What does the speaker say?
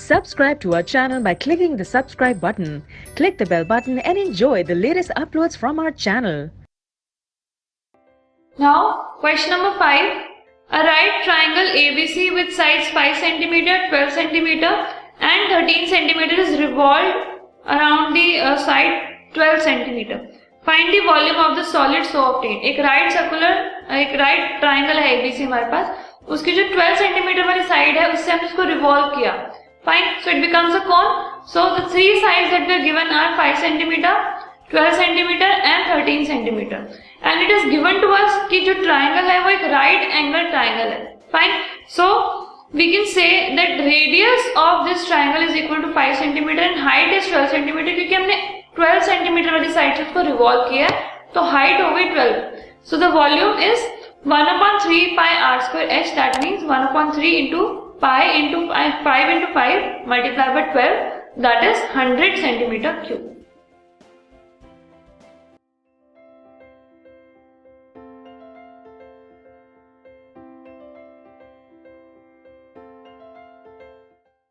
Subscribe to our channel by clicking the subscribe button. Click the bell button and enjoy the latest uploads from our channel. Now, question number 5. A right triangle ABC with sides 5 cm, 12 cm and 13 cm is revolved around the side 12 cm. Find the volume of the solid so obtained. एक right triangle है ABC हमारे पास, उसकी जो 12 cm वाली side है उससे हमने उसको revolve किया. Fine, so it becomes a cone. So the three sides that were given are 5 cm, 12 cm and 13 cm. And it is given to us कि जो triangle है वो एक right angle triangle है. Fine. So we can say that radius of this triangle is equal to 5 cm and height is 12 cm क्योंकि हमने 12 cm वाली side से उसको revolve किया है, तो height हो गई 12. So the volume is 1/3 pi r square h. That means 1/3 into pi into 5 into 5 multiplied by 12. That is 100 cm cube.